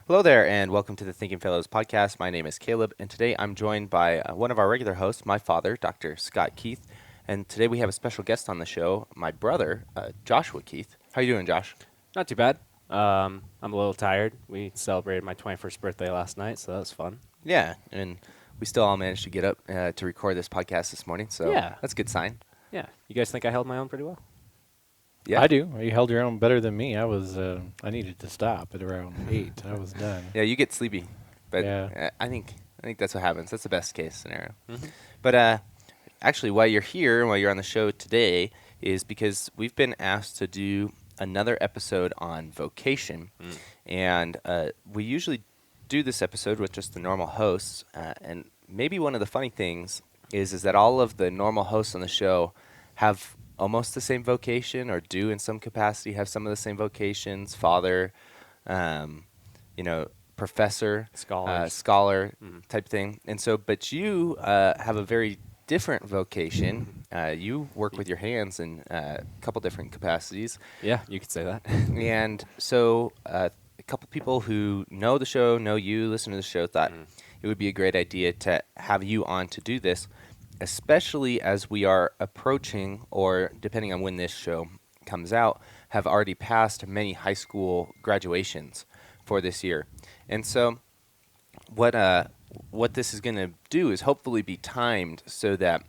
Hello there, and welcome to the Thinking Fellows podcast. My name is Caleb, and today I'm joined by one of our regular hosts, my father, Dr. Scott Keith. And today we have a special guest on the show, my brother, Joshua Keith. How you doing, Josh? Not too bad. I'm a little tired. We celebrated my 21st birthday last night, so that was fun. Yeah, and we still all managed to get up to record this podcast this morning, so Yeah. that's a good sign. Yeah. You guys think I held my own pretty well? Yeah, I do. You held your own better than me. I needed to stop at around 8. I was done. yeah, you get sleepy, but Yeah. I think that's what happens. That's the best case scenario. Mm-hmm. But actually, why you're here and why you're on the show today is because we've been asked to do another episode on vocation. And we usually do this episode with just the normal hosts. And maybe one of the funny things is that all of the normal hosts on the show have almost the same vocation or do in some capacity have some of the same vocations, father, um, professor, Scholars. scholar Mhm. type thing. And so, but you have a very different vocation. You work with your hands in a couple different capacities. Yeah, you could say that. And so a couple people who know the show, know you, listen to the show, thought it would be a great idea to have you on to do this, especially as we are approaching, or depending on when this show comes out, have already passed many high school graduations for this year. And so what this is going to do is hopefully be timed so that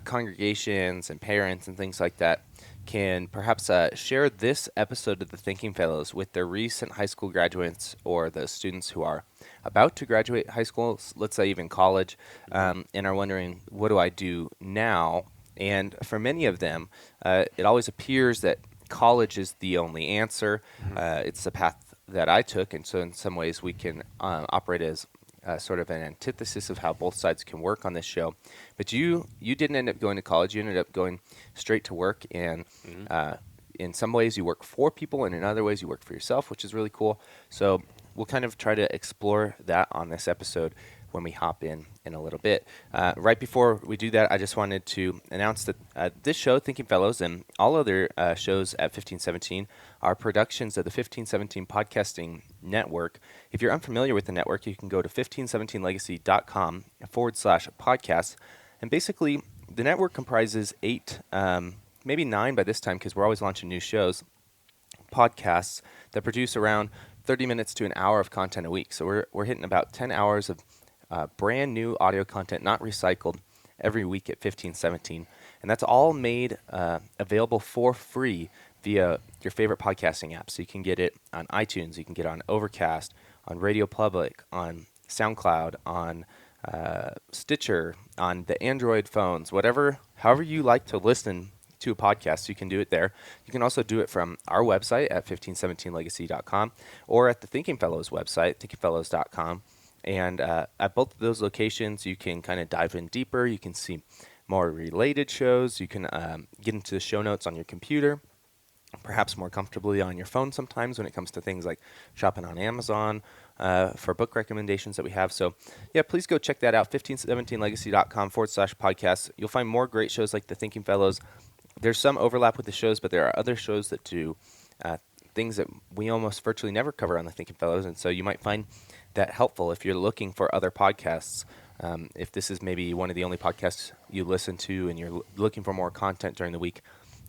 congregations and parents and things like that can perhaps share this episode of the Thinking Fellows with their recent high school graduates or the students who are about to graduate high school, let's say even college, and are wondering, what do I do now? And for many of them, it always appears that college is the only answer. It's the path that I took, and so in some ways we can operate as sort of an antithesis of how both sides can work on this show. But you didn't end up going to college. You ended up going straight to work, and in some ways you work for people, and in other ways you work for yourself, which is really cool. So we'll kind of try to explore that on this episode when we hop in a little bit. Right before we do that, I just wanted to announce that this show, Thinking Fellows, and all other shows at 1517 are productions of the 1517 Podcasting Network. If you're unfamiliar with the network, you can go to 1517legacy.com/podcasts. And basically, the network comprises 8, maybe 9 by this time, because we're always launching new shows, podcasts that produce around 30 minutes to an hour of content a week. So we're hitting about 10 hours of brand new audio content, not recycled, every week at 1517. And that's all made available for free via your favorite podcasting app. So you can get it on iTunes, you can get it on Overcast, on Radio Public, on SoundCloud, on Stitcher, on the Android phones, however you like to listen to a podcast, you can do it there. You can also do it from our website at 1517legacy.com or at the Thinking Fellows website, thinkingfellows.com. And at both of those locations, you can kind of dive in deeper. You can see more related shows. You can get into the show notes on your computer, perhaps more comfortably on your phone sometimes when it comes to things like shopping on Amazon for book recommendations that we have. So, yeah, please go check that out, 1517legacy.com/podcasts. You'll find more great shows like the Thinking Fellows. There's some overlap with the shows, but there are other shows that do things that we almost virtually never cover on the Thinking Fellows, and so you might find that helpful if you're looking for other podcasts. If this is maybe one of the only podcasts you listen to and you're looking for more content during the week,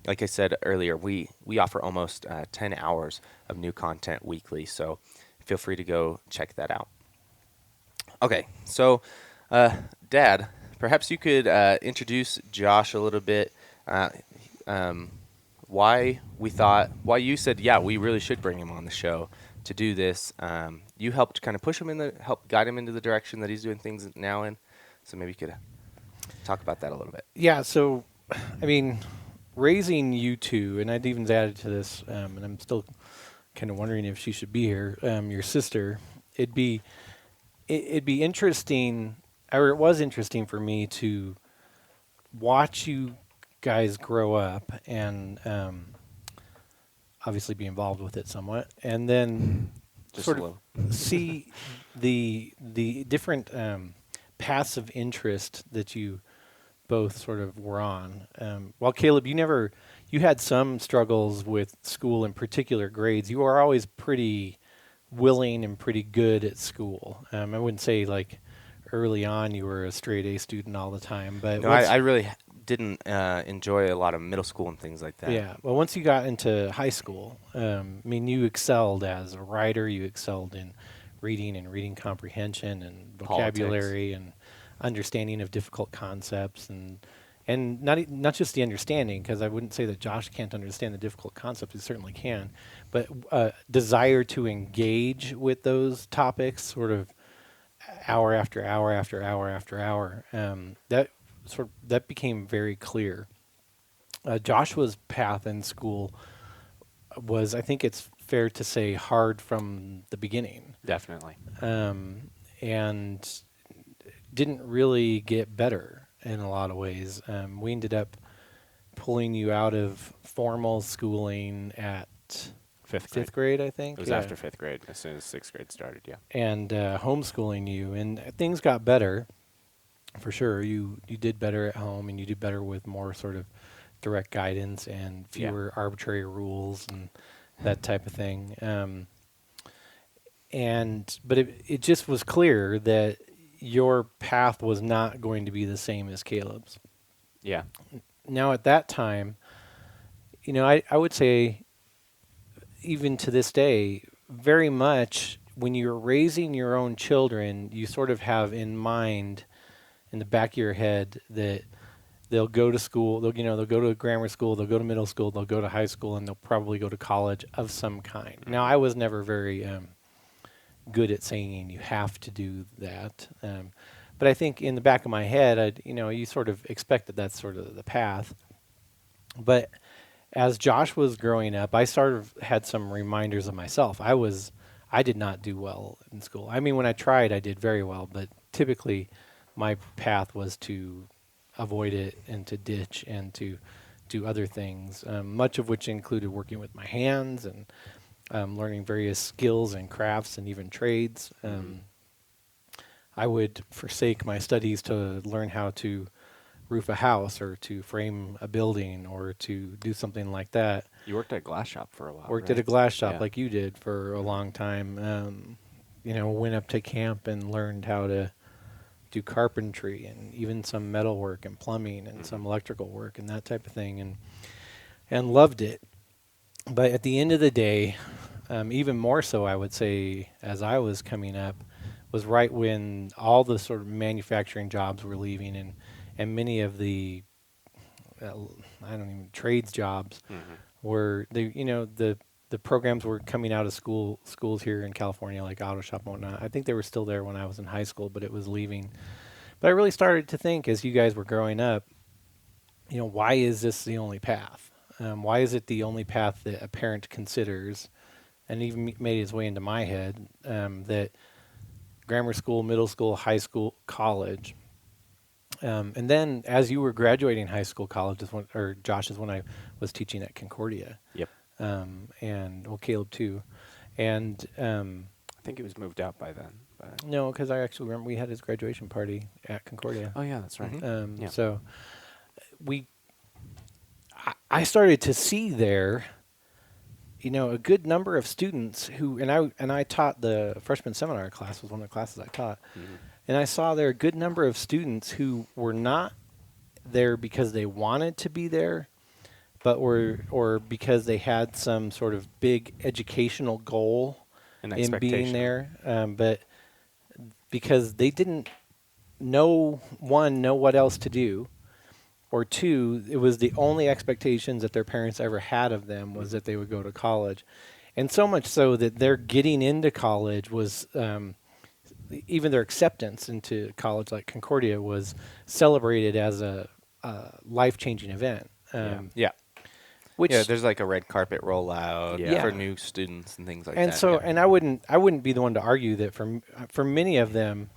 like I said earlier, we offer almost 10 hours of new content weekly, so feel free to go check that out. Okay, so Dad, perhaps you could introduce Josh a little bit. Why you said, yeah, we really should bring him on the show to do this. You helped kind of push him help guide him into the direction that he's doing things now in. So maybe you could talk about that a little bit. Yeah, so, I mean, raising you two, and I'd even added to this, and I'm still kind of wondering if she should be here, your sister, it'd be interesting, or it was interesting for me to watch you guys grow up and obviously be involved with it somewhat, and then Just sort a of little. see the different paths of interest that you both sort of were on. While Caleb, you had some struggles with school, in particular grades. You were always pretty willing and pretty good at school. I wouldn't say like early on you were a straight A student all the time, but No, I really didn't enjoy a lot of middle school and things like that. yeah. Well, once you got into high school, I mean, you excelled as a writer. You excelled in reading and reading comprehension and vocabulary and understanding of difficult concepts and not just the understanding, because I wouldn't say that Josh can't understand the difficult concepts. He certainly can, but desire to engage with those topics, sort of hour after hour after hour after hour. That became very clear. Joshua's path in school was, I think it's fair to say, hard from the beginning, Definitely. and didn't really get better in a lot of ways. We ended up pulling you out of formal schooling at fifth grade, I think. It was after 5th grade, as soon as 6th grade started, yeah. And homeschooling you, and things got better, for sure. You did better at home, and you did better with more sort of direct guidance and fewer arbitrary rules and that type of thing. But it just was clear that your path was not going to be the same as Caleb's. Yeah. Now at that time, I would say, even to this day, very much when you're raising your own children, you sort of have in mind, in the back of your head, that they'll go to school, they'll go to grammar school, they'll go to middle school, they'll go to high school, and they'll probably go to college of some kind. Now, I was never very good at saying you have to do that. But I think in the back of my head, you sort of expect that that's sort of the path. But as Josh was growing up, I sort of had some reminders of myself. I did not do well in school. I mean, when I tried, I did very well, but typically my path was to avoid it and to ditch and to do other things, much of which included working with my hands and learning various skills and crafts and even trades. I would forsake my studies to learn how to roof a house or to frame a building or to do something like that. You worked at a glass shop for a while, Worked right? at a glass shop Yeah. like you did for a long time. Went up to camp and learned how to do carpentry and even some metal work and plumbing and some electrical work and that type of thing, and loved it. But at the end of the day, even more so, I would say, as I was coming up, was right when all the sort of manufacturing jobs were leaving, and many of the trades jobs were the programs were coming out of schools here in California, like auto shop and whatnot. I think they were still there when I was in high school, but it was leaving. But I really started to think, as you guys were growing up, why is this the only path? Why is it the only path that a parent considers? And even made its way into my head, that grammar school, middle school, high school, college. And then as you were graduating high school, college Josh is when I was teaching at Concordia. Yep. And Caleb too. And I think he was moved out by then. But no, because I actually remember we had his graduation party at Concordia. oh, yeah, that's right. Yeah. So I started to see there, a good number of students who, and I taught the freshman seminar class, was one of the classes I taught, and I saw there a good number of students who were not there because they wanted to be there, but or because they had some sort of big educational goal An in being expectation. there, but because they didn't know what else to do, or two, it was the only expectations that their parents ever had of them was that they would go to college. And so much so that their getting into college was, even their acceptance into college like Concordia was celebrated as a life-changing event. Yeah. Which, there's like a red carpet rollout Yeah. for new students and things like and that. so, yeah. and I wouldn't be the one to argue that for many of them,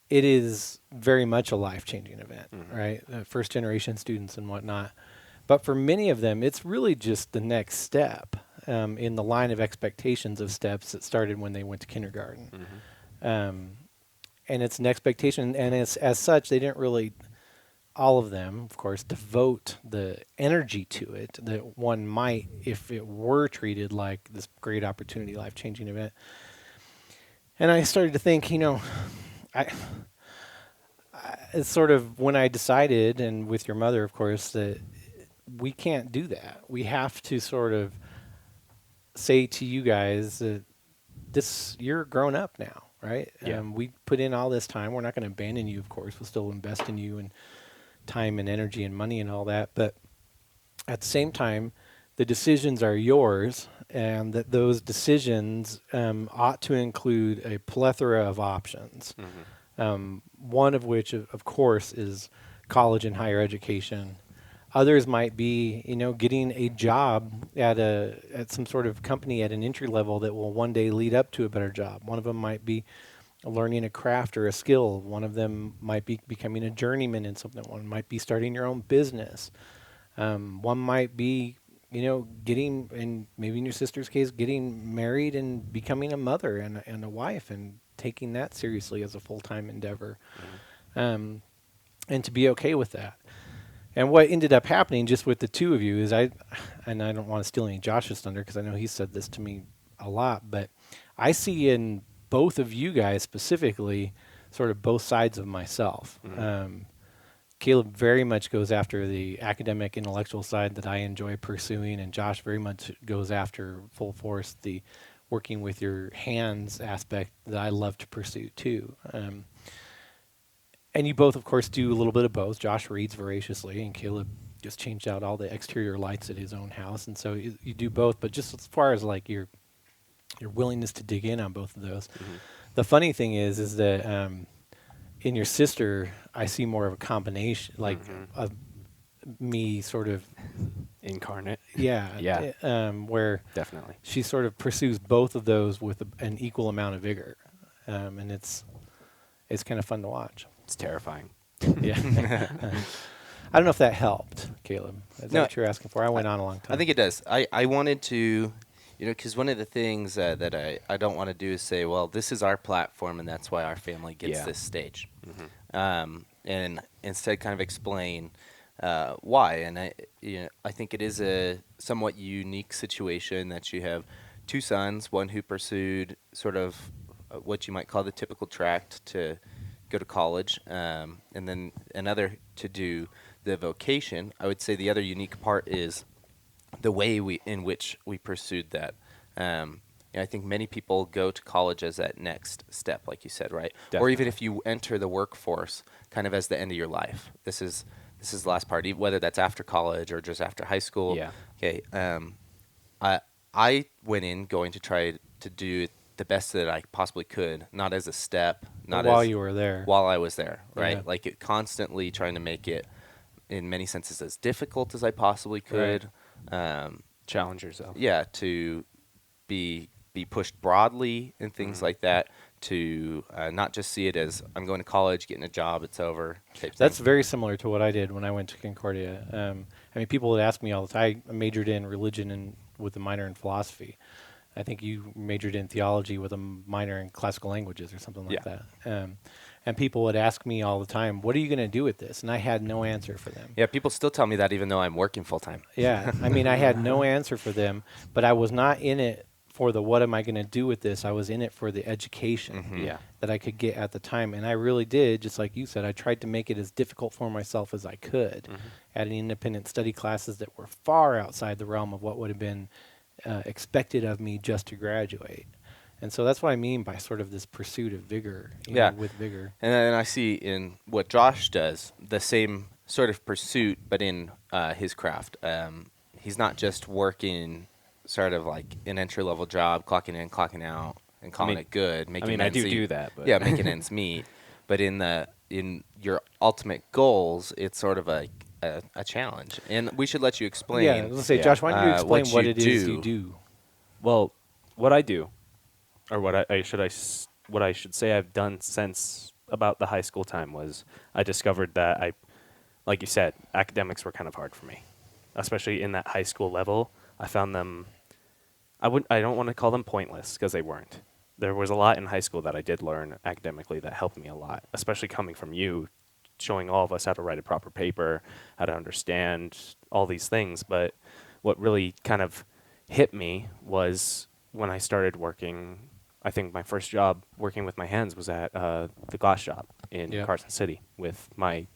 it is very much a life-changing event, right? First-generation students and whatnot. But for many of them, it's really just the next step in the line of expectations of steps that started when they went to kindergarten. And it's an expectation, and as such, they didn't really all of them, of course, devote the energy to it that one might if it were treated like this great opportunity, life-changing event. And I started to think, I, it's sort of when I decided, and with your mother, of course, that we can't do that. We have to sort of say to you guys that you're grown up now, right? Yeah. We put in all this time. We're not going to abandon you, of course. We'll still invest in you and time and energy and money and all that. But at the same time, the decisions are yours, and that those decisions ought to include a plethora of options. One of which, of course, is college and higher education. Others might be, getting a job at some sort of company at an entry level that will one day lead up to a better job. One of them might be learning a craft or a skill. One of them might be becoming a journeyman in something. One might be starting your own business. One might be, getting, and maybe in your sister's case, getting married and becoming a mother and a wife and taking that seriously as a full-time endeavor. And to be okay with that. And what ended up happening just with the two of you is and I don't want to steal any Josh's thunder because I know he said this to me a lot, but I see in both of you guys specifically sort of both sides of myself. Caleb very much goes after the academic, intellectual side that I enjoy pursuing, and Josh very much goes after full force the working with your hands aspect that I love to pursue too. And you both, of course, do a little bit of both. Josh reads voraciously, and Caleb just changed out all the exterior lights at his own house, and so you do both. But just as far as like your willingness to dig in on both of those, the funny thing is that in your sister, I see more of a combination, like of me sort of Incarnate. yeah, where Definitely. she sort of pursues both of those with an equal amount of vigor, and it's kind of fun to watch. It's terrifying. Yeah. I don't know if that helped, Caleb. Is that what you're asking for? I went on a long time. I think it does. I wanted to, because one of the things that I don't want to do is say, well, this is our platform and that's why our family gets this stage. And instead kind of explain why. And I think it is a somewhat unique situation that you have two sons, one who pursued sort of what you might call the typical track to go to college, and then another to do the vocation. I would say the other unique part is the way in which we pursued that. I think many people go to college as that next step, like you said, right? Definitely. Or even if you enter the workforce kind of as the end of your life. This is the last part, whether that's after college or just after high school. Yeah. Okay. I went in going to try to do the best that I possibly could, not as a step, not while as you were there. while I was there, right? Yeah. Like constantly trying to make it, in many senses, as difficult as I possibly could. Challenge yourself. Yeah, to be pushed broadly and things like that. To not just see it as I'm going to college, getting a job, it's over. That's very similar to what I did when I went to Concordia. People would ask me all the time. I majored in religion and with a minor in philosophy. I think you majored in theology with a minor in classical languages or something like that. And people would ask me all the time, what are you going to do with this? And I had no answer for them. Yeah, people still tell me that even though I'm working full time. Yeah, I had no answer for them, but I was not in it for the what am I going to do with this. I was in it for the education that I could get at the time. And I really did, just like you said, I tried to make it as difficult for myself as I could, adding independent study classes that were far outside the realm of what would have been expected of me just to graduate. And so that's what I mean by sort of this pursuit of vigor, with vigor. And then I see in what Josh does, the same sort of pursuit, but in his craft. He's not just working sort of like an entry-level job, clocking in, clocking out, and calling it good. I do that. But yeah, making ends meet. But in your ultimate goals, it's sort of a challenge. And we should let you explain. Yeah, let's say, Josh, why don't you explain what it is you do? Well, what I do, or what I should say I've done since about the high school time was I discovered that like you said, academics were kind of hard for me, especially in that high school level. I found them, I don't want to call them pointless because they weren't. There was a lot in high school that I did learn academically that helped me a lot, especially coming from you showing all of us how to write a proper paper, how to understand all these things. But what really kind of hit me was when I started working. I think my first job working with my hands was at the glass shop in Yeah. Carson City with my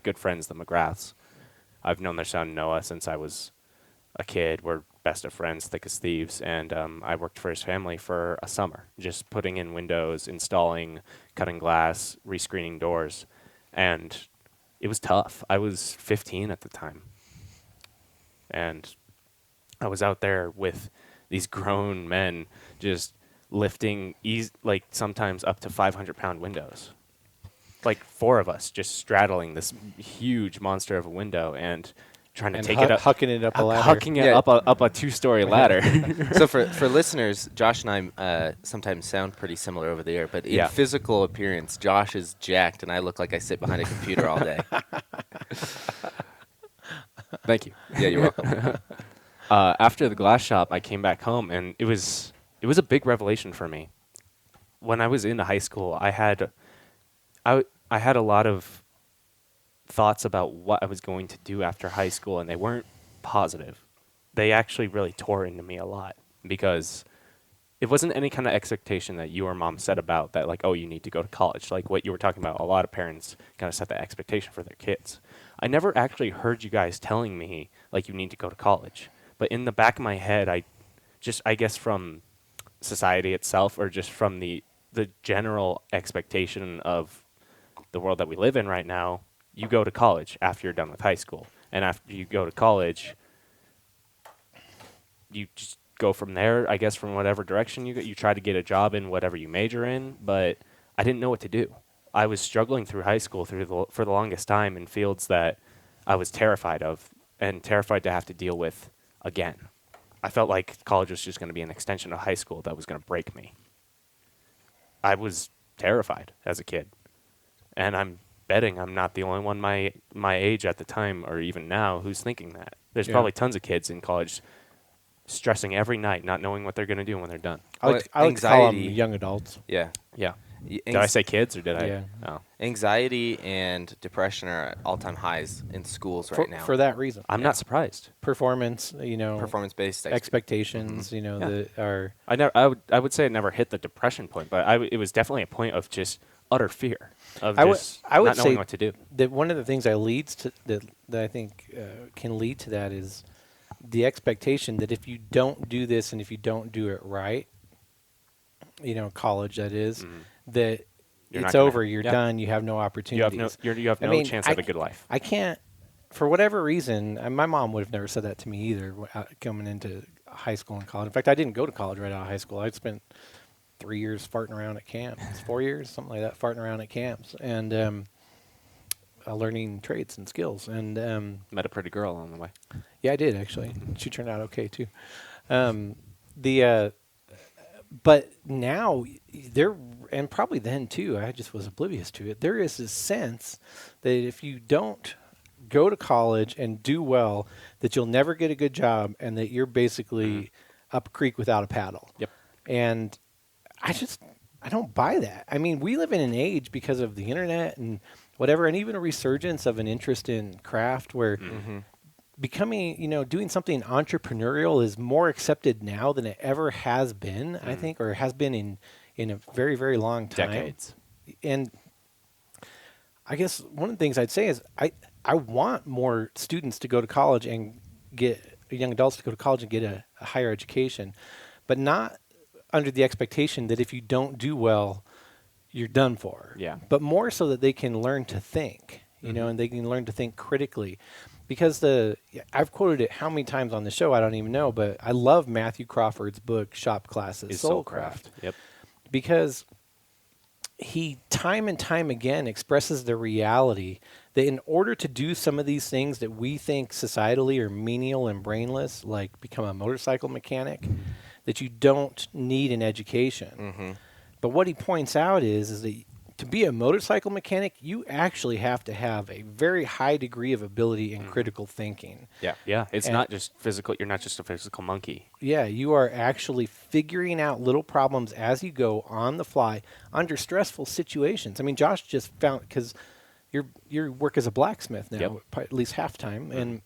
good friends, the McGraths. I've known their son Noah since I was a kid. We're best of friends, thick as thieves, and I worked for his family for a summer, just putting in windows, installing, cutting glass, rescreening doors, and it was tough. I was 15 at the time, and I was out there with these grown men just lifting like sometimes up to 500-pound windows. Like four of us just straddling this huge monster of a window and trying to And take it up, hucking it up a ladder. hucking it Yeah. up a 2-story ladder. So for listeners, Josh and I sometimes sound pretty similar over the air, but in Yeah. physical appearance, Josh is jacked, and I look like I sit behind a computer all day. Thank you. Yeah, you're welcome. After the glass shop, I came back home, and it was a big revelation for me. When I was in high school, I had a lot of thoughts about what I was going to do after high school, and they weren't positive. They actually really tore into me a lot because it wasn't any kind of expectation that you or mom set about that, like, oh, you need to go to college. Like what you were talking about, a lot of parents kind of set that expectation for their kids. I never actually heard you guys telling me, like, you need to go to college. But in the back of my head, I guess from society itself or just from the general expectation of the world that we live in right now, you go to college after you're done with high school. And after you go to college, you just go from there, I guess, from whatever direction you go. You try to get a job in whatever you major in, but I didn't know what to do. I was struggling through high school for the longest time in fields that I was terrified of and terrified to have to deal with again. I felt like college was just going to be an extension of high school that was going to break me. I was terrified as a kid. And I'm betting I'm not the only one my age at the time or even now who's thinking that. There's Yeah. probably tons of kids in college stressing every night, not knowing what they're going to do when they're done. I like to call them Anxiety. young adults. Yeah. Yeah. Y- Did I anx- say kids or did Yeah. I? Oh. Anxiety and depression are at all-time highs in schools right now. For that reason. I'm not surprised. Performance, Performance-based expectations, Yeah. that are I would say it never hit the depression point, but it was definitely a point of just utter fear of I would- just I would not knowing say what to do. that one of the things that I think can lead to that is the expectation that if you don't do this and if you don't do it right, college that is, that You're it's not gonna- over, you're yeah. done, you have no opportunities. You have I no mean, chance at a good life. I can't, for whatever reason, and my mom would have never said that to me either coming into high school and college. In fact, I didn't go to college right out of high school. I spent 3 years farting around at camps, 4 years, something like that, farting around at camps and learning trades and skills. And Met a pretty girl on the way. yeah, I did actually. She turned out okay too. But now there, and probably then too, I just was oblivious to it. There is this sense that if you don't go to college and do well, that you'll never get a good job, and that you're basically up a creek without a paddle. Yep. And I don't buy that. I mean, we live in an age because of the internet and whatever, and even a resurgence of an interest in craft where becoming, doing something entrepreneurial is more accepted now than it ever has been, I think, or has been in a very, very long time. Decades. And I guess one of the things I'd say is I want more students to go to college and get young adults to go to college and get a higher education, but not under the expectation that if you don't do well, you're done for. Yeah. But more so that they can learn to think, and they can learn to think critically. Because I've quoted it how many times on the show, I don't even know, but I love Matthew Crawford's book, Shop Classes, Soulcraft. Yep. Because he time and time again expresses the reality that in order to do some of these things that we think societally are menial and brainless, like become a motorcycle mechanic, that you don't need an education. But what he points out is that to be a motorcycle mechanic, you actually have to have a very high degree of ability in critical thinking. Yeah. Yeah. It's And- not just physical. You're not just a physical monkey. Yeah, you are actually figuring out little problems as you go on the fly under stressful situations. I mean, Josh just found, because you work as a blacksmith now, Yep. at least half time, and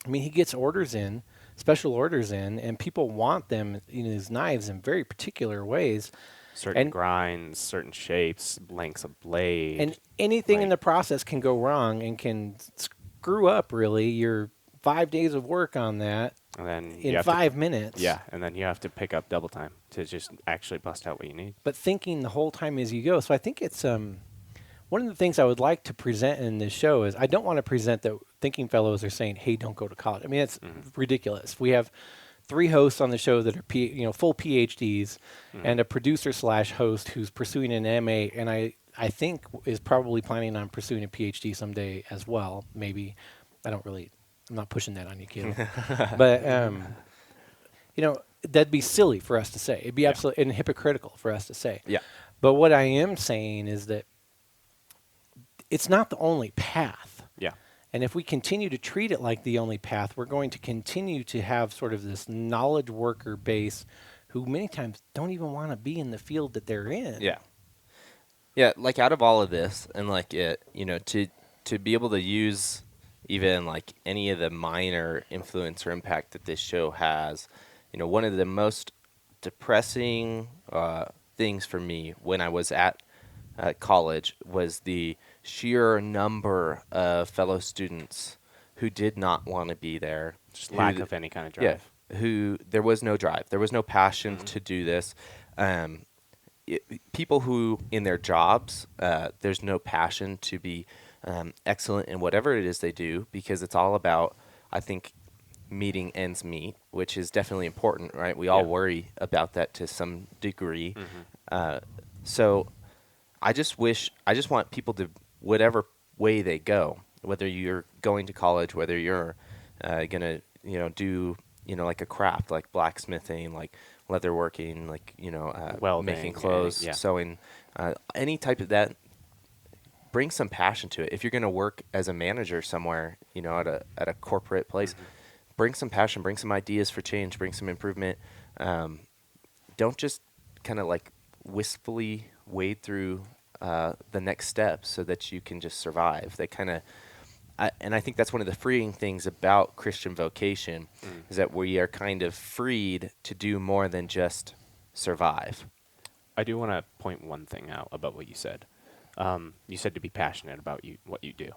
I mean he gets orders in, special orders in, and people want them, these knives in very particular ways, Certain and grinds, certain shapes, lengths of blade. and anything in like- the process can go wrong and can screw up really your 5 days of work on that and then you in have 5 minutes. Yeah, and then you have to pick up double time to just actually bust out what you need. But thinking the whole time as you go. So I think it's one of the things I would like to present in this show is I don't want to present that thinking fellows are saying, "Hey, don't go to college." I mean, it's ridiculous. We have 3 hosts on the show that are full PhDs, and a producer/host who's pursuing an MA, and I think is probably planning on pursuing a PhD someday as well. Maybe I'm not pushing that on you, kid. But that'd be silly for us to say. It'd be absolutely and hypocritical for us to say. Yeah. But what I am saying is that it's not the only path. Yeah. And if we continue to treat it like the only path, we're going to continue to have sort of this knowledge worker base who many times don't even want to be in the field that they're in. Yeah. Yeah, like out of all of this and like to be able to use even like any of the minor influence or impact that this show has, one of the most depressing things for me when I was at college was the sheer number of fellow students who did not want to be there. Just lack of any kind of drive. Yeah, who there was no drive. There was no passion to do this. People who in their jobs, there's no passion to be excellent in whatever it is they do because it's all about, I think, meeting ends meet, which is definitely important, right? We all worry about that to some degree. So I just want people to, whatever way they go, whether you're going to college, whether you're going to, do, like a craft, like blacksmithing, like leatherworking, like, Welding, making clothes, sewing, any type of that, bring some passion to it. If you're going to work as a manager somewhere, at a corporate place, bring some passion, bring some ideas for change, bring some improvement. Don't just kind of like wistfully wade through the next steps so that you can just survive. They kind of, and I think that's one of the freeing things about Christian vocation is that we are kind of freed to do more than just survive. I do want to point one thing out about what you said. You said to be passionate about what you do.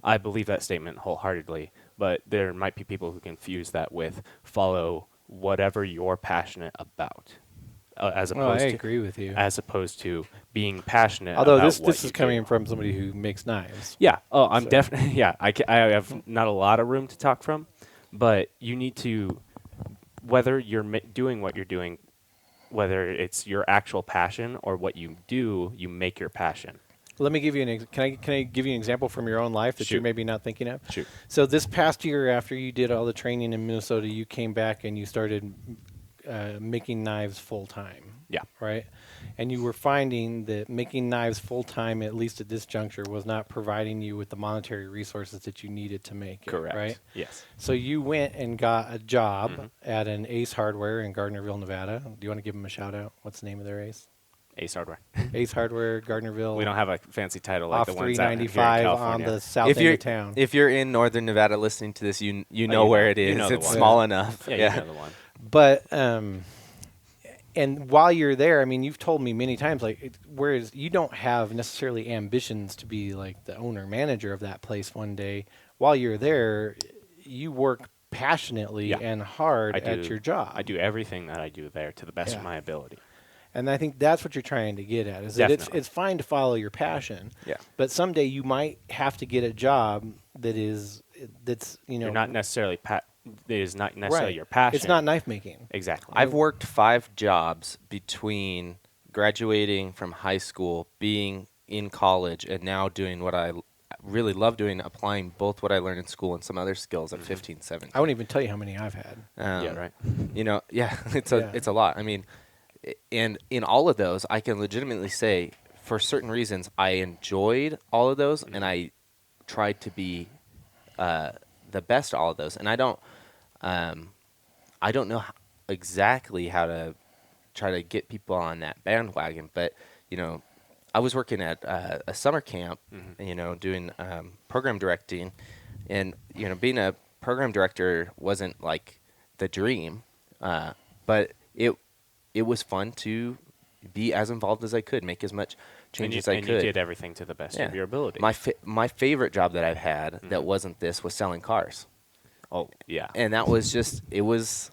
I believe that statement wholeheartedly, but there might be people who confuse that with follow whatever you're passionate about. As opposed I to, agree with you. As opposed to being passionate. Although about this what is you coming do. from somebody who makes knives. Yeah. Oh, I'm So- definitely. Yeah. I have not a lot of room to talk from, but you need to, whether you're doing what you're doing, whether it's your actual passion or what you do, you make your passion. Let me give you can I give you an example from your own life that you're Shoot. maybe not thinking of? Shoot. So this past year, after you did all the training in Minnesota, you came back and you started making knives full time. Yeah. Right. And you were finding that making knives full time, at least at this juncture, was not providing you with the monetary resources that you needed to make it. Correct. Right. Yes. So you went and got a job at an Ace Hardware in Gardnerville, Nevada. Do you want to give them a shout out? What's the name of their Ace? Ace Hardware. Ace Hardware, Gardnerville. We don't have a fancy title like off the ones out here in 395 on California. the south end of town. If you're in northern Nevada listening to this, you know you where know- it you is. know the It's one. small Yeah. enough. Yeah, you know the one. But and while you're there, I mean, you've told me many times, like, whereas you don't have necessarily ambitions to be like the owner manager of that place one day. While you're there, you work passionately Yeah. and hard I at do- your job. I do everything that I do there to the best of Yeah. my ability. And I think that's what you're trying to get at. Is that Definitely. it's fine to follow your passion. Yeah. But someday you might have to get a job that's You're not necessarily it is not necessarily your passion. It's not knife making. Exactly. I've worked 5 jobs between graduating from high school, being in college, and now doing what I really love doing, applying both what I learned in school and some other skills at 15, 17. I won't even tell you how many I've had. yeah, right. It's a lot. I mean, and in all of those, I can legitimately say, for certain reasons, I enjoyed all of those, and I tried to be the best at all of those. And I don't know exactly how to try to get people on that bandwagon, but I was working at a summer camp, Mm-hmm. doing program directing, and being a program director wasn't like the dream, but it was fun to be as involved as I could, make as much change as I And you could. did everything to the best of your ability. My favorite job that I've had that Mhm. wasn't this was selling cars, Oh, yeah. and that was just it was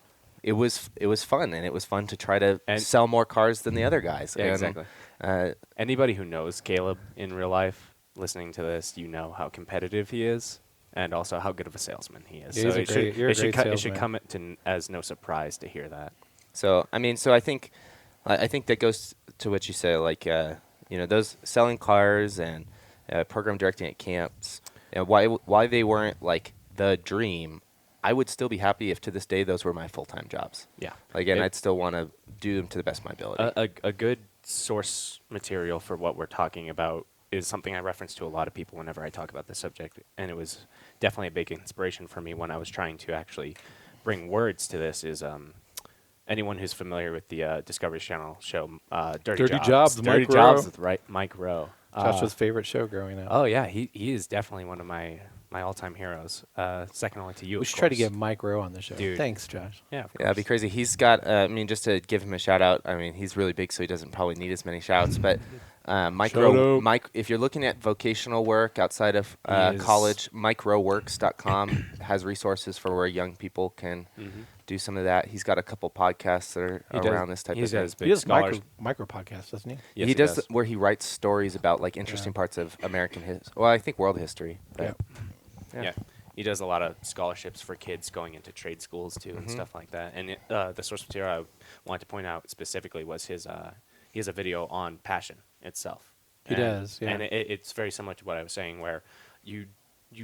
fun, and it was fun to try to And sell more cars than the other guys. yeah, And exactly. Anybody who knows Caleb in real life, listening to this, you know how competitive he is, and also how good of a salesman he is. Yeah, So he's a great- you're a great it should salesman. come as no surprise to hear that. So I mean, I think that goes to what you say, like those selling cars and program directing at camps, why they weren't like the dream. I would still be happy if to this day those were my full-time jobs. Yeah. Again, It- I'd still want to do them to the best of my ability. a good source material for what we're talking about is something I reference to a lot of people whenever I talk about this subject, and it was definitely a big inspiration for me when I was trying to actually bring words to this. Is anyone who's familiar with the Discovery Channel show Dirty Dirty Jobs? Jobs, Dirty Mike Jobs Rowe. with Mike Rowe. Joshua's favorite show growing up. Oh yeah, he is definitely one of my all-time heroes. Second only to you. We of should try to course. get Mike Rowe on the show. Dude. Thanks, Josh. Yeah, of Yeah, it'd be course. crazy. He's got, I mean, just to give him a shout out, I mean, he's really big, so he doesn't probably need as many shouts. But Shout out. Mike, if you're looking at vocational work outside of He is- college, MikeRoweWorks.com has resources for where young people can Mhm. do some of that. He's got a couple podcasts that are He does- around this type he's of got thing. his He big does scholars. micro podcast, doesn't he? Yes, he does where he writes stories about like interesting Yeah. parts of American history. Well, I think world history. But Yeah. Yeah. He does a lot of scholarships for kids going into trade schools too and Mhm. stuff like that. And the source material I wanted to point out specifically was his. He has a video on passion itself. He does, yeah. And it's very similar to what I was saying, where you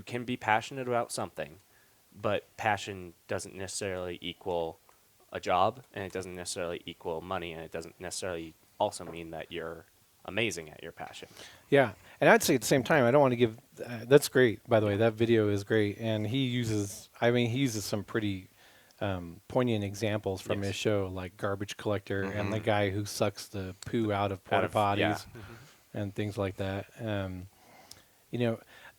can be passionate about something, but passion doesn't necessarily equal a job, and it doesn't necessarily equal money, and it doesn't necessarily also mean that you're amazing at your passion. Yeah, and I'd say at the same time, I don't want to give. That's great, by the way. That video is great, and he uses some pretty poignant examples from Yes. his show, like garbage collector and the Mhm. guy who sucks the poo out of porta potties Yeah. and things like that.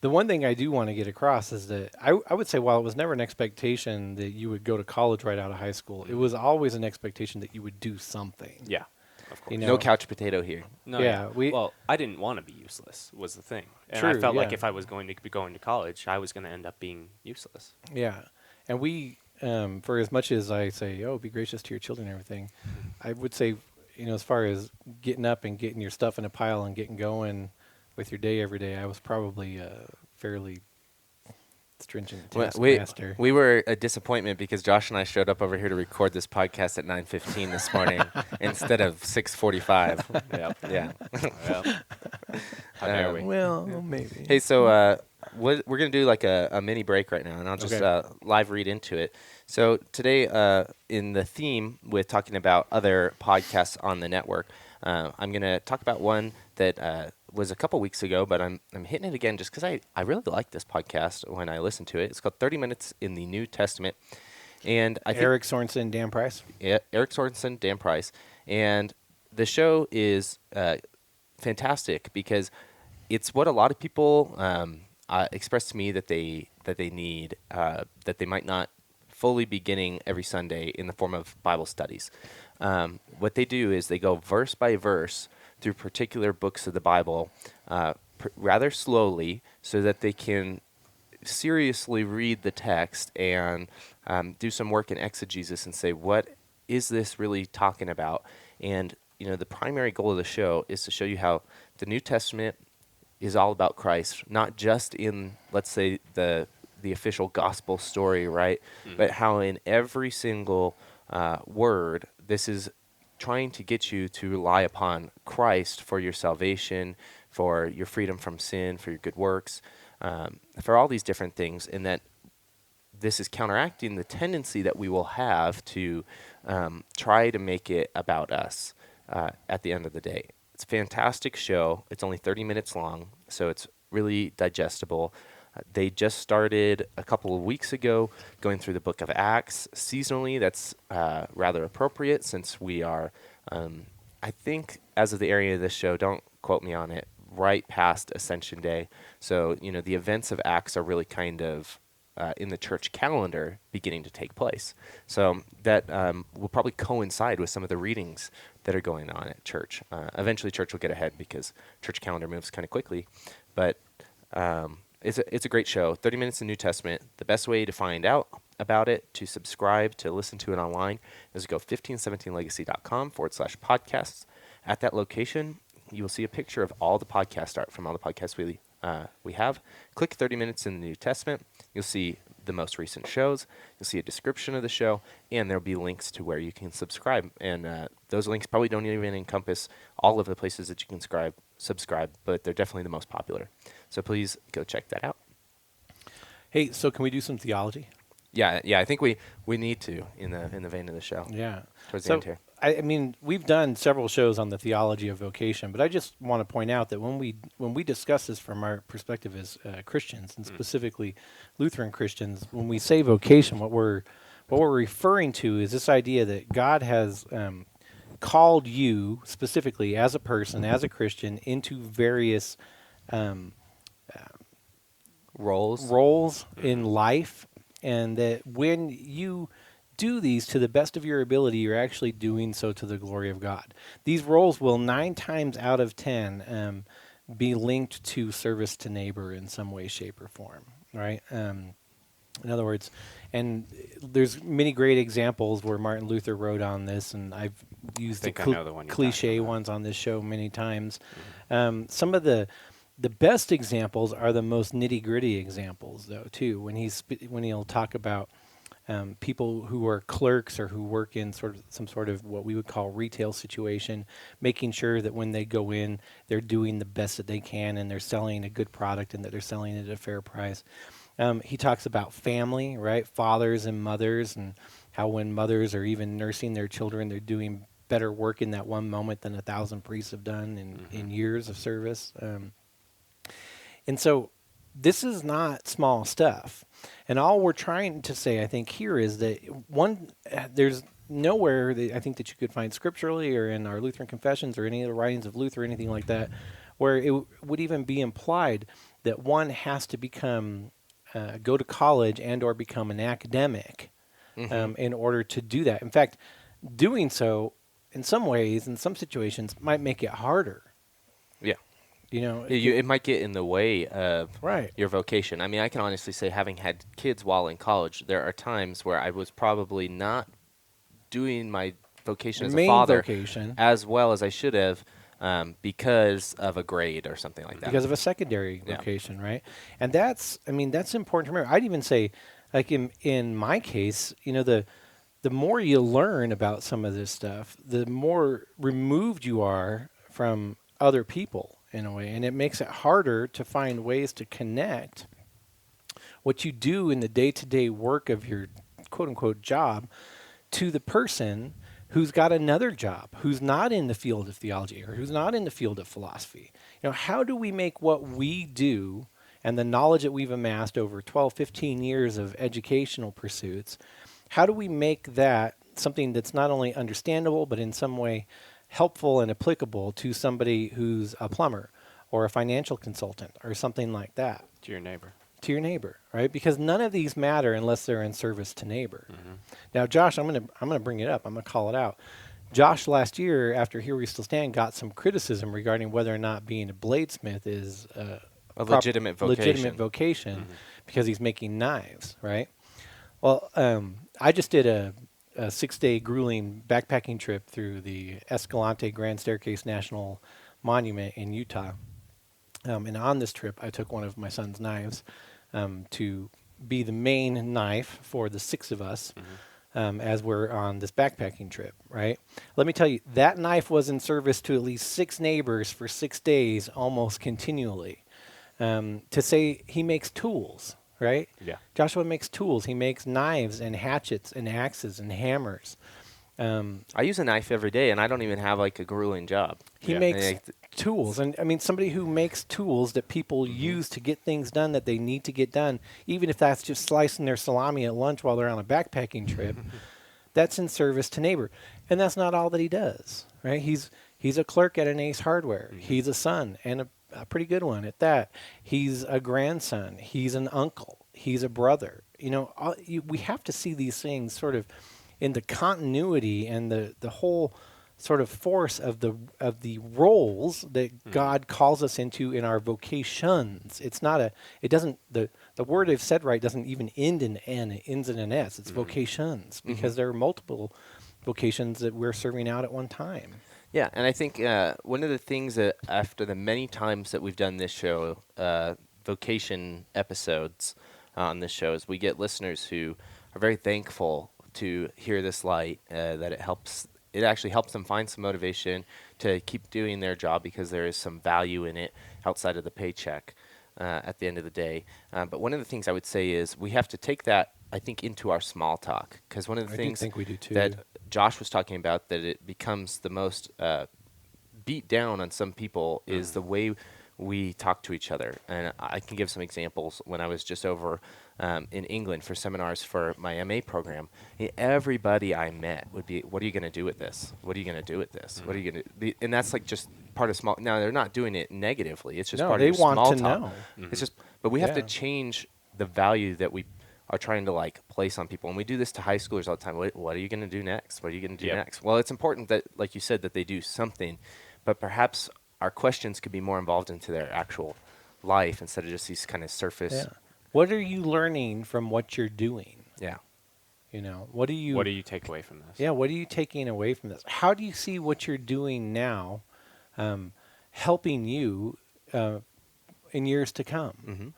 The one thing I do want to get across is that I would say while it was never an expectation that you would go to college right out of high school, it was always an expectation that you would do something. Yeah, of course. You No know, couch potato here. No, Yeah, well, I didn't want to be useless was the thing. And True, I felt like yeah. if I was going to be going to college, I was going to end up being useless. Yeah, and we, for as much as I say, oh, be gracious to your children and everything, I would say, as far as getting up and getting your stuff in a pile and getting going with your day every day, I was probably fairly stringent Well, taskmaster. we were a disappointment because Josh and I showed up over here to record this podcast at 9:15 this morning instead of 6:45. Yep. Yeah. How dare we? Well, maybe. Hey, so we're going to do like a mini break right now, and I'll just Okay. live read into it. So today, in the theme with talking about other podcasts on the network, I'm going to talk about one that was a couple weeks ago, but I'm hitting it again just because I really like this podcast when I listen to it. It's called 30 Minutes in the New Testament. And I think Eric Sorensen, Dan Price. yeah, Eric Sorensen, Dan Price. And the show is fantastic because it's what a lot of people express to me that they need, that they might not fully be getting every Sunday in the form of Bible studies. What they do is they go verse by verse through particular books of the Bible rather slowly so that they can seriously read the text and do some work in exegesis and say, what is this really talking about? And, the primary goal of the show is to show you how the New Testament is all about Christ, not just in, let's say, the official gospel story, right? But how in every single word, this is trying to get you to rely upon Christ for your salvation, for your freedom from sin, for your good works, for all these different things, and that this is counteracting the tendency that we will have to try to make it about us at the end of the day. It's a fantastic show. It's only 30 minutes long, so it's really digestible. They just started a couple of weeks ago going through the book of Acts seasonally. That's rather appropriate since we are, I think, as of the area of this show, don't quote me on it, right past Ascension Day. So, the events of Acts are really kind of in the church calendar beginning to take place. So that will probably coincide with some of the readings that are going on at church. Eventually, church will get ahead because church calendar moves kind of quickly. But it's a great show. 30 minutes in New Testament. The best way to find out about it, to subscribe, to listen to it online, is to go 1517legacy.com/podcasts. At that location, you will see a picture of all the podcast art from all the podcasts we have. Click 30 minutes in the New Testament. You'll see the most recent shows. You'll see a description of the show, and there'll be links to where you can subscribe. And those links probably don't even encompass all of the places that you can subscribe, but they're definitely the most popular. So please go check that out. Hey, so can we do some theology? Yeah. I think we need to in the vein of the show. Yeah. Towards the So, end here. I mean, we've done several shows on the theology of vocation, but I just want to point out that when we discuss this from our perspective as Christians, and specifically Lutheran Christians, when we say vocation, what we're referring to is this idea that God has called you specifically as a person, as a Christian, into various roles in life, and that when you do these to the best of your ability, you're actually doing so to the glory of God. These roles will 9 times out of 10 be linked to service to neighbor in some way, shape, or form, right? In other words, and there's many great examples where Martin Luther wrote on this, and I've used the cliche ones on this show many times. Some of the best examples are the most nitty-gritty examples, though, too, when he'll talk about people who are clerks or who work in some sort of what we would call retail situation, making sure that when they go in, they're doing the best that they can and they're selling a good product and that they're selling it at a fair price. He talks about family, right? Fathers and mothers, and how when mothers are even nursing their children, they're doing better work in that one moment than 1,000 priests have done in years of service. And so this is not small stuff. And all we're trying to say, I think, here is that there's nowhere that I think that you could find scripturally or in our Lutheran confessions or any of the writings of Luther or anything like that, where it would even be implied that one has to go to college and or become an academic in order to do that. In fact, doing so in some ways, in some situations, might make it harder. Yeah. It might get in the way of right. your vocation. I mean, I can honestly say, having had kids while in college, there are times where I was probably not doing my vocation as a father as well as I should have because of a grade or something like that. Because of a secondary vocation, right? And that's important to remember. I'd even say, like in my case, the more you learn about some of this stuff, the more removed you are from other people, in a way, and it makes it harder to find ways to connect what you do in the day-to-day work of your quote-unquote job to the person who's got another job, who's not in the field of theology or who's not in the field of philosophy. How do we make what we do and the knowledge that we've amassed over 12, 15 years of educational pursuits, how do we make that something that's not only understandable but in some way helpful and applicable to somebody who's a plumber or a financial consultant or something like that? To your neighbor. To your neighbor, right? Because none of these matter unless they're in service to neighbor. Now, Josh, I'm gonna bring it up. I'm gonna call it out. Josh last year, after Here We Still Stand, got some criticism regarding whether or not being a bladesmith is a legitimate vocation because he's making knives, right? Well, I just did a 6-day grueling backpacking trip through the Escalante Grand Staircase National Monument in Utah. And on this trip, I took one of my son's knives to be the main knife for the 6 of us as we're on this backpacking trip, right? Let me tell you, that knife was in service to at least 6 neighbors for 6 days almost continually. To say he makes tools, right? Yeah. Joshua makes tools. He makes knives and hatchets and axes and hammers. I use a knife every day, and I don't even have like a grueling job. He makes tools. And I mean, somebody who makes tools that people use to get things done that they need to get done, even if that's just slicing their salami at lunch while they're on a backpacking trip, that's in service to neighbor. And that's not all that he does, right? He's a clerk at an Ace Hardware. Mhm. He's a son, and a pretty good one at that. He's a grandson. He's an uncle. He's a brother. We have to see these things sort of in the continuity and the whole sort of force of the roles that God calls us into in our vocations. It's not it doesn't, the word I've said right doesn't even end in N, it ends in an S. It's vocations, because there are multiple vocations that we're serving out at one time. Yeah, and I think one of the things that after the many times that we've done this show, vocation episodes on this show, is we get listeners who are very thankful to hear this light, that it actually helps them find some motivation to keep doing their job because there is some value in it outside of the paycheck at the end of the day. But one of the things I would say is we have to take that, I think, into our small talk, because one of the I do things think we do too. that Josh was talking about, that it becomes the most beat down on some people, is the way we talk to each other. And I can give some examples. When I was just over in England for seminars for my MA program, everybody I met would be, what are you going to do with this? What are you going to do with this? What are you going to? And that's like just part of small. Now, they're not doing it negatively. It's just No, part they of your want small to talk. know. It's just, but we have to Yeah. change the value that we are trying to like place on people. And we do this to high schoolers all the time. What are you going to do next? What are you going to do Yep. next? Well, it's important that, like you said, that they do something, but perhaps our questions could be more involved into their actual life instead of just these kind of surface. Yeah. What are you learning from what you're doing? Yeah. What do you What do you take away from this? Yeah, what are you taking away from this? How do you see what you're doing now helping you in years to come?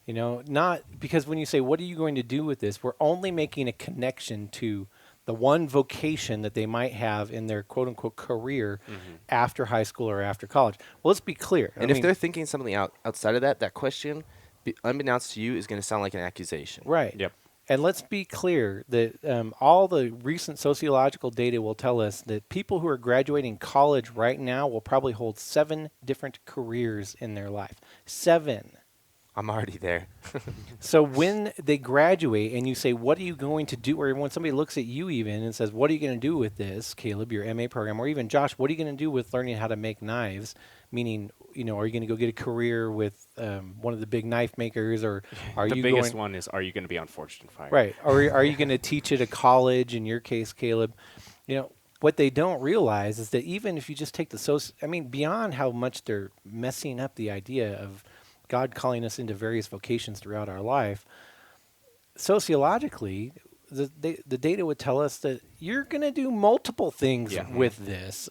Mm-hmm. Not because when you say, what are you going to do with this? We're only making a connection to the one vocation that they might have in their quote unquote career after high school or after college. Well, let's be clear. And if they're thinking something outside of that question, unbeknownst to you, is going to sound like an accusation. right. Yep. And let's be clear that all the recent sociological data will tell us that people who are graduating college right now will probably hold 7 different careers in their life. 7. I'm already there. So when they graduate and you say, what are you going to do? Or when somebody looks at you even and says, what are you going to do with this, Caleb, your MA program? Or even Josh, what are you going to do with learning how to make knives? Meaning, are you going to go get a career with one of the big knife makers? Or are The you biggest going, one is, are you going to be on Fortune Fire? right. Or are you going to teach at a college, in your case, Caleb? What they don't realize is that even if you just take beyond how much they're messing up the idea of God calling us into various vocations throughout our life, sociologically, the data would tell us that you're going to do multiple things with this,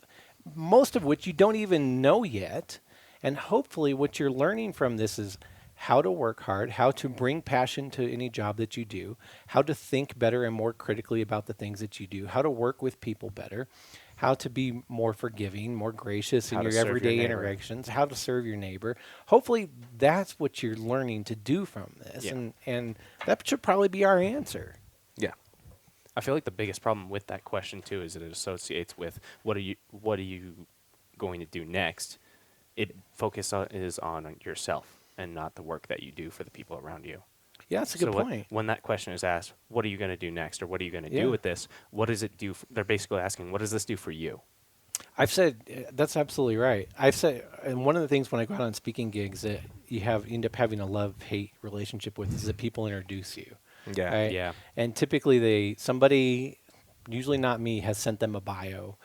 most of which you don't even know yet. And hopefully what you're learning from this is how to work hard, how to bring passion to any job that you do, how to think better and more critically about the things that you do, how to work with people better, how to be more forgiving, more gracious in How to your serve your everyday neighbor. interactions, how to serve your neighbor. Hopefully that's what you're learning to do from this. Yeah. And that should probably be our answer. Yeah. I feel like the biggest problem with that question too is that it associates with what are you going to do next. It is on yourself and not the work that you do for the people around you. Yeah, that's a good So point. when that question is asked, what are you going to do next, or what are you going to Yeah. do with this? What does it do? They're basically asking, what does this do for you? I've said that's absolutely right. I've said, and one of the things when I go out on speaking gigs that you end up having a love-hate relationship with is that people introduce you. Yeah. Right? Yeah. And typically somebody, usually not me, has sent them a bio.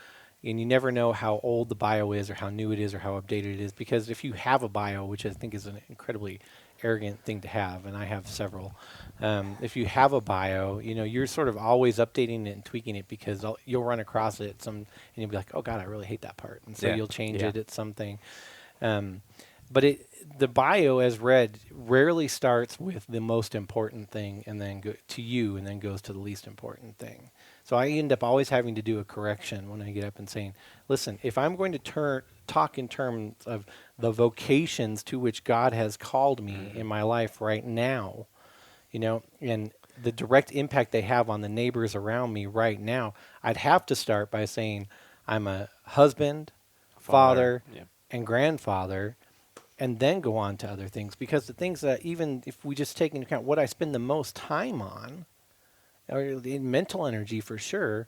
And you never know how old the bio is or how new it is or how updated it is, because if you have a bio, which I think is an incredibly arrogant thing to have, and I have several, if you have a bio, you're sort of always updating it and tweaking it, because you'll run across it and you'll be like, oh God, I really hate that part. And so Yeah. you'll change Yeah. it at something. But the bio, as read, rarely starts with the most important thing and then to you, and then goes to the least important thing. So I end up always having to do a correction when I get up and saying, listen, if I'm going to talk in terms of the vocations to which God has called me in my life right now, and the direct impact they have on the neighbors around me right now, I'd have to start by saying I'm a husband, father, Yep. and grandfather, and then go on to other things. Because the things that, even if we just take into account what I spend the most time on, or the mental energy for sure,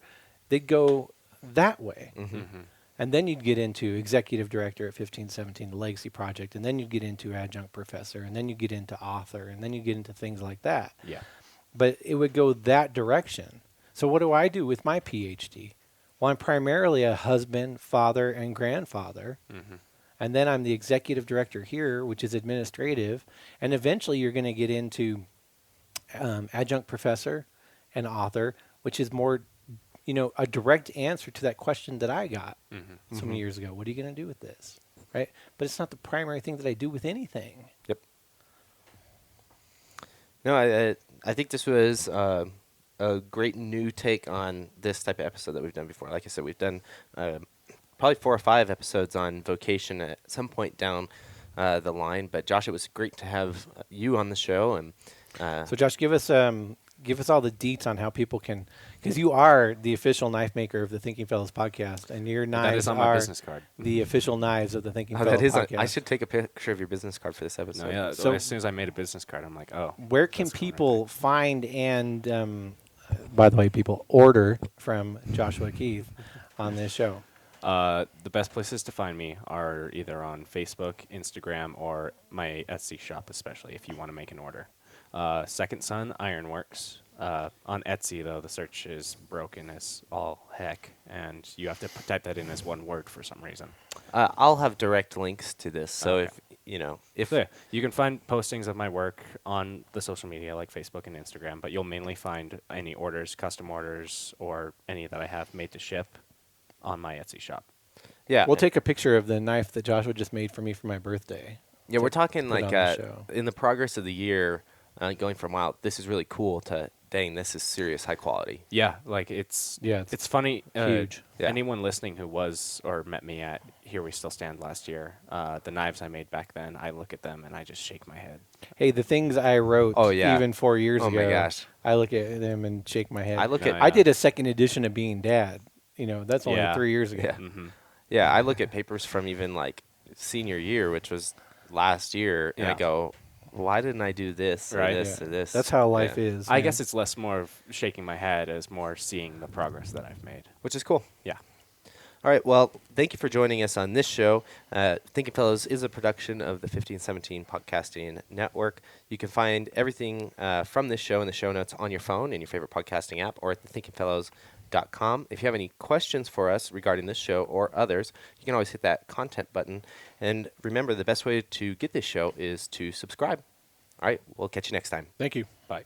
they go that way. Mm-hmm. Mm-hmm. And then you'd get into executive director at 1517, the Legacy Project, and then you'd get into adjunct professor, and then you get into author, and then you get into things like that. Yeah. But it would go that direction. So what do I do with my PhD? Well, I'm primarily a husband, father, and grandfather. Mm-hmm. And then I'm the executive director here, which is administrative. And eventually you're going to get into adjunct professor and author, which is more, a direct answer to that question that I got Mm-hmm. so many years ago. What are you going to do with this? Right? But it's not the primary thing that I do with anything. Yep. No, I think this was a great new take on this type of episode that we've done before. Like I said, we've done probably 4 or 5 episodes on vocation at some point down the line. But Josh, it was great to have you on the show. And So Josh, give us all the deets on how people can, because you are the official knife maker of the Thinking Fellows podcast, and your That knives is on my are business card. the official knives of the Thinking oh, Fellows that is. podcast. I should take a picture of your business card for this episode. No, yeah. So- as soon as I made a business card, I'm like, oh. Where can that's the one right people find and, by the way, people order from Joshua Keith on this show? The best places to find me are either on Facebook, Instagram, or my Etsy shop, especially if you want to make an order. Second Son Ironworks. On Etsy, though, the search is broken as all heck, and you have to type that in as one word for some reason. I'll have direct links to this. So Okay. if So yeah, you can find postings of my work on the social media like Facebook and Instagram, but you'll mainly find any orders, custom orders, or any that I have made to ship on my Etsy shop. yeah, We'll take a picture of the knife that Joshua just made for me for my birthday. yeah, we're talking put like on the show. in the progress of the year, going from wow, this is really cool to dang, this is serious high quality. Yeah, like it's funny. huge. Yeah. Anyone listening who was or met me at Here We Still Stand last year, the knives I made back then, I look at them and I just shake my head. Hey, the things I wrote Oh, yeah. even 4 years Oh, ago, my gosh. I look at them and shake my head. I look No, at yeah. I did a second edition of Being Dad. That's only Yeah. 3 years ago. Yeah. Mm-hmm. Yeah, I look at papers from even like senior year, which was last year, and I Yeah. go, why didn't I do this or Right. this Yeah. or this? That's how life Yeah. is. I man. guess it's less more of shaking my head as more seeing the progress that I've made. Which is cool. Yeah. All right, well, thank you for joining us on this show. Thinking Fellows is a production of the 1517 Podcasting Network. You can find everything from this show in the show notes on your phone in your favorite podcasting app or at thethinkingfellows.com. If you have any questions for us regarding this show or others, you can always hit that content button. And remember, the best way to get this show is to subscribe. All right, we'll catch you next time. Thank you. Bye.